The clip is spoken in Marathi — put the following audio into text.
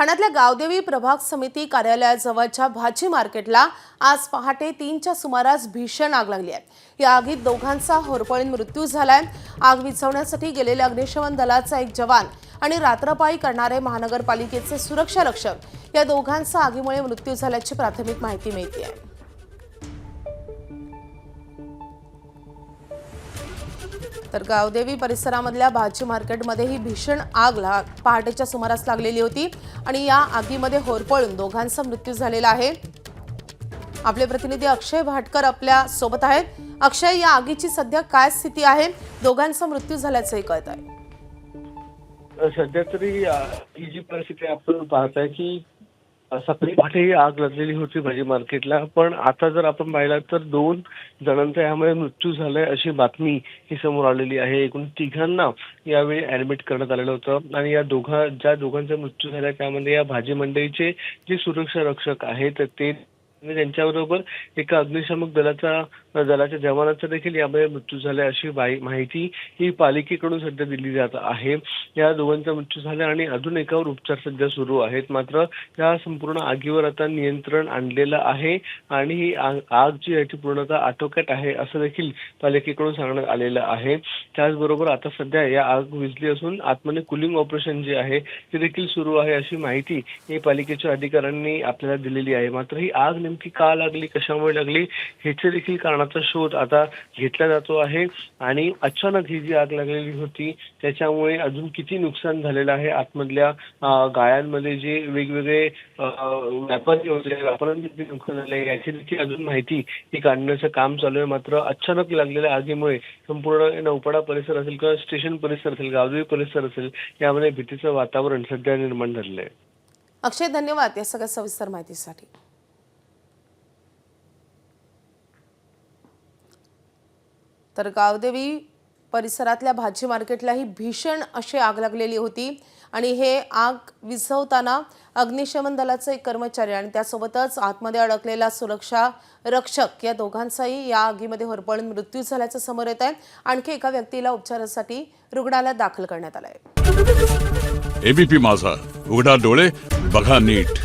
ठाण्यातल्या गावदेवी प्रभाग समिती कार्यालयाजवळच्या भाजी मार्केटला आज पहाटे 3च्या सुमारास भीषण आग लागली आहे। या आगीत दोघांचा होरपळून मृत्यू झालाय। आग विझवण्यासाठी गेलेले अग्निशमन दलाचा एक जवान आणि रात्रपाळी करणारे महानगरपालिकेचे सुरक्षा रक्षक या दोघांचा आगीमुळे मृत्यू झाल्याची प्राथमिक माहिती मिळते आहे। तर गावदेवी परिसरामधल्या भाजी मार्केटमध्ये ही भीषण आग पहाटेच्या सुमारास लागलेली होती आणि या आगीमध्ये होरपळून दोघांचा मृत्यू झालेला आहे। आपले प्रतिनिधी अक्षय भाटकर आपल्या सोबत आहेत। अक्षय, या आगीची सध्या काय स्थिती आहे? दोघांचा मृत्यू झाल्याचंही कळत आहे। सध्या तरी ही जी परिस्थिती आपण पाहताय की सकाळी पहाटे आग लागलेली होती भाजी मार्केटला, पण आता जर आपण पाहिलं तर 2 जणांचा यामुळे मृत्यू झालाय अशी बातमी ही समोर आलेली आहे। एकूण 3घांना यावेळी ऍडमिट करण्यात आलेलं होतं आणि या ज्या दोघांचा मृत्यू झालाय त्यामध्ये या भाजी मंडईचे जे सुरक्षा रक्षक आहेत ते त्यांच्याबरोबर एका अग्निशामक दलाच्या जवानाचा देखील यामध्ये मृत्यू झाला अशी माहिती ही पालिकेकडून सध्या दिली जात आहे। या दोघांचा मृत्यू झाला आणि अजून एकावर उपचार सध्या सुरू आहेत। मात्र या संपूर्ण आगीवर आता नियंत्रण आणलेलं आहे आणि ही आग जी आहे ती पूर्णतः आटोक्यात आहे असं देखील पालिकेकडून सांगण्यात आलेलं आहे। त्याचबरोबर आता सध्या या आग विझली असून आतमध्ये कुलिंग ऑपरेशन जे आहे ते देखील सुरू आहे अशी माहिती ही पालिकेच्या अधिकाऱ्यांनी आपल्याला दिलेली आहे। मात्र ही आग नेमकी का लागली, कशामुळे लागली ह्याचे देखील कारणाचा शोध आता घेतला जातो आहे आणि अचानक ही जी आग लागलेली होती त्याच्यामुळे अजून किती नुकसान झालेलं आहे, आतमधल्या गाळ्यांमध्ये जे वेगवेगळे व्यापारी होते व्यापाऱ्यांचे किती नुकसान झाले याची देखील अजून माहिती ही काढण्याचं काम चालू आहे। मात्र अचानक लागलेल्या आगीमुळे संपूर्ण नौपाडा परिसर असेल किंवा स्टेशन परिसर असेल, गावदेवी परिसर असेल, यामध्ये भीतीचं वातावरण सध्या निर्माण झालेलं आहे। अक्षय, धन्यवाद या सगळ्या सविस्तर माहितीसाठी। तर गावदेवी परिसरातल्या भाजी मार्केटला ही भीषण अशी आग लागलेली होती आणि हे आग विझवताना अग्निशमन दलाचे एक कर्मचारी आणि त्यासोबतच आतमध्ये अडकलेला सुरक्षा रक्षक या दोघांचाही या आगीमध्ये होरपळून मृत्यू झाल्याचं समोर येत आहे। आणखी एका व्यक्तीला उपचारासाठी रुग्णालयात दाखल करण्यात आलं आहे। एबीपी माझा, उघडा डोळे बघा नीट।